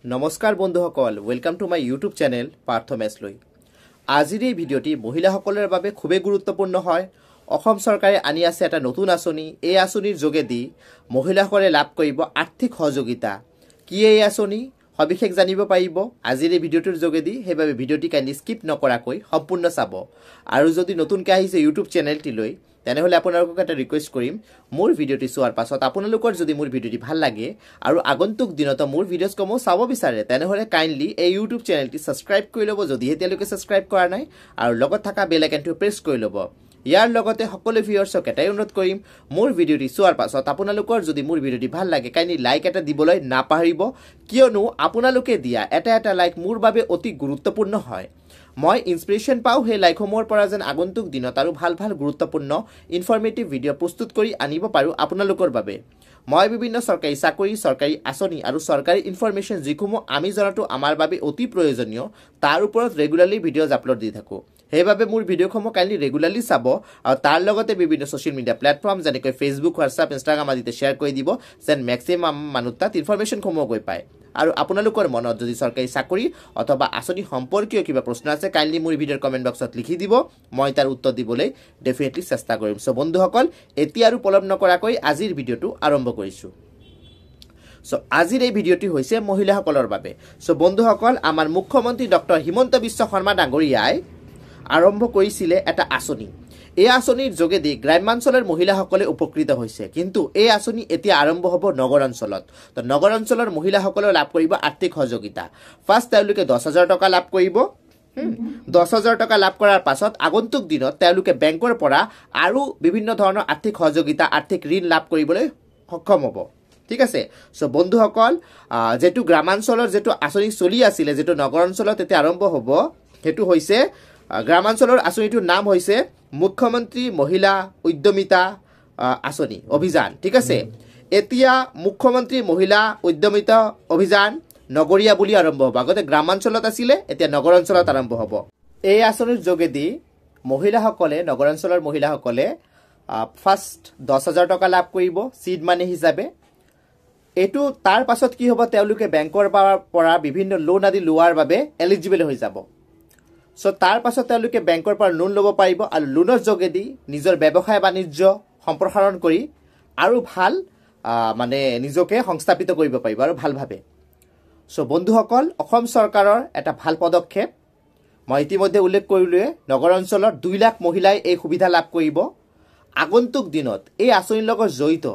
নমস্কাৰ বন্ধুসকল, welcome to my YouTube channel Partha মেছলৈ। আজিৰ এই ভিডিঅ'টি মহিলাসকলৰ বাবে খুবেই গুৰুত্বপূৰ্ণ হয়। অসম চৰকাৰে আনি আছে এটা নতুন আঁচনি। এই আঁচনিৰ যোগেদি মহিলাসকলে লাভ কৰিব আৰ্থিক সহযোগিতা। কি এই আঁচনি সবিশেষ জানিব পাৰিব আজিৰ এই ভিডিঅ'টোৰ যোগেদি। সেইবাবে ভিডিঅ'টি কাইণ্ডলি স্কিপ নকৰাকৈ সম্পূৰ্ণ চাব। আৰু যদি নতুনকৈ আহিছে ইউটিউব চেনেলটিলৈ, তেনেহ'লে আপোনালোকক এটা ৰিকুৱেষ্ট কৰিম, মোৰ ভিডিঅ'টি চোৱাৰ পাছত আপোনালোকৰ যদি মোৰ ভিডিঅ'টি ভাল লাগে আৰু আগন্তুক দিনত মোৰ ভিডিঅ'সমূহ চাব বিচাৰে, তেনেহ'লে কাইণ্ডলি এই ইউটিউব চেনেলটি ছাবস্ক্ৰাইব কৰি ল'ব যদি এতিয়ালৈকে ছাবস্ক্ৰাইব কৰা নাই, আৰু লগত থকা বেল আইকনটো প্ৰেছ কৰি ল'ব। ইয়াৰ লগতে সকলো ভিউৱাৰ্ছক এটাই অনুৰোধ কৰিম, মোৰ ভিডিঅ'টি চোৱাৰ পাছত আপোনালোকৰ যদি মোৰ ভিডিঅ'টি ভাল লাগে কাইণ্ডলি লাইক এটা দিবলৈ নাপাহৰিব, কিয়নো আপোনালোকে দিয়া এটা লাইক মোৰ বাবে অতি গুৰুত্বপূৰ্ণ হয়। মই ইনস্পিৰেশ্যন পাওঁ সেই লাইকসমূহৰ পৰা যেন আগন্তুক দিনত আৰু ভাল গুৰুত্বপূৰ্ণ ইনফৰ্মেটিভ ভিডিঅ' প্ৰস্তুত কৰি আনিব পাৰোঁ আপোনালোকৰ বাবে। মই বিভিন্ন চৰকাৰী চাকৰি, চৰকাৰী আঁচনি আৰু চৰকাৰী ইনফৰ্মেশ্যন যিসমূহ আমি জনাটো আমাৰ বাবে অতি প্ৰয়োজনীয়, তাৰ ওপৰত ৰেগুলাৰলি ভিডিঅ'জ আপলোড দি থাকোঁ। সেইবাবে মোৰ ভিডিঅ'সমূহ কাইণ্ডলি ৰেগুলাৰলি চাব, আৰু তাৰ লগতে বিভিন্ন ছ'চিয়েল মিডিয়া প্লেটফৰ্ম যেনেকৈ ফেচবুক, হোৱাটছআপ, ইনষ্টাগ্ৰাম আদিতে শ্বেয়াৰ কৰি দিব, যেন মেক্সিমাম মানুহ তাত ইনফৰ্মেশ্যনসমূহ গৈ পায়। আৰু আপোনালোকৰ মনত যদি চৰকাৰী চাকৰি অথবা আঁচনি সম্পৰ্কীয় কিবা প্ৰশ্ন আছে, কাইণ্ডলি মোৰ ভিডিঅ'ৰ কমেণ্ট বক্সত লিখি দিব, মই তাৰ উত্তৰ দিবলৈ ডেফিনেটলি চেষ্টা কৰিম। চ' বন্ধুসকল, এতিয়া আৰু পলম নকৰাকৈ আজিৰ ভিডিঅ'টো আৰম্ভ কৰিছোঁ। চ' আজিৰ এই ভিডিঅ'টি হৈছে মহিলাসকলৰ বাবে। চ' বন্ধুসকল, আমাৰ মুখ্যমন্ত্ৰী ডক্টৰ হিমন্ত বিশ্ব শৰ্মা ডাঙৰীয়াই আৰম্ভ কৰিছিলে এটা আঁচনি। এই আঁচনিৰ যোগেদি গ্ৰাম্যাঞ্চলৰ মহিলাসকলে উপকৃত হৈছে, কিন্তু এই আঁচনি এতিয়া আৰম্ভ হ'ব নগৰ অঞ্চলত। তো নগৰ অঞ্চলৰ মহিলাসকলেও লাভ কৰিব আৰ্থিক সহযোগিতা। ফাৰ্ষ্ট তেওঁলোকে 10,000 টকা লাভ কৰিব। 10,000 টকা লাভ কৰাৰ পাছত আগন্তুক দিনত তেওঁলোকে বেংকৰ পৰা আৰু বিভিন্ন ধৰণৰ আৰ্থিক সহযোগিতা, আৰ্থিক ঋণ লাভ কৰিবলৈ সক্ষম হ'ব। ঠিক আছে। চ' বন্ধুসকল, যিটো গ্ৰামাঞ্চলৰ যিটো আঁচনি চলি আছিলে, যিটো নগৰ অঞ্চলত এতিয়া আৰম্ভ হ'ব, সেইটো হৈছে গ্ৰামাঞ্চলৰ আঁচনিটোৰ নাম হৈছে মুখ্যমন্ত্ৰী মহিলা উদ্যমিতা আঁচনি অভিযান। ঠিক আছে। এতিয়া মুখ্যমন্ত্ৰী মহিলা উদ্যমিতা অভিযান নগৰীয়া বুলি আৰম্ভ হ'ব। আগতে গ্ৰামাঞ্চলত আছিলে, এতিয়া নগৰ অঞ্চলত আৰম্ভ হ'ব। এই আঁচনিৰ যোগেদি মহিলাসকলে, নগৰ অঞ্চলৰ মহিলাসকলে ফাৰ্ষ্ট 10,000 টকা লাভ কৰিব চিড মানি হিচাপে। এইটো তাৰ পাছত কি হ'ব, তেওঁলোকে বেংকৰ পৰা বিভিন্ন লোন আদি লোৱাৰ বাবে এলিজিবল হৈ যাব। চ' তাৰ পাছত তেওঁলোকে বেংকৰ পৰা লোন ল'ব পাৰিব, আৰু লোনৰ যোগেদি নিজৰ ব্যৱসায় বাণিজ্য সম্প্ৰসাৰণ কৰি আৰু ভাল নিজকে সংস্থাপিত কৰিব পাৰিব আৰু ভালভাৱে। চ' বন্ধুসকল, অসম চৰকাৰৰ এটা ভাল পদক্ষেপ। মই ইতিমধ্যে উল্লেখ কৰিলোৱে, নগৰ অঞ্চলত 2 লাখ মহিলাই এই সুবিধা লাভ কৰিব। আগন্তুক দিনত এই আঁচনিৰ লগত জড়িত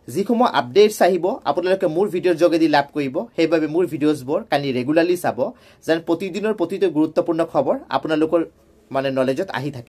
যিসমূহ আপডেটছ আহিব আপোনালোকে মোৰ ভিডিঅ'ৰ যোগেদি লাভ কৰিব। সেইবাবে মোৰ ভিডিঅ'জবোৰ কাইণ্ডলি ৰেগুলাৰলি চাব, যেন প্ৰতিদিনৰ প্ৰতিটো গুৰুত্বপূৰ্ণ খবৰ আপোনালোকৰ নলেজত আহি থাকে।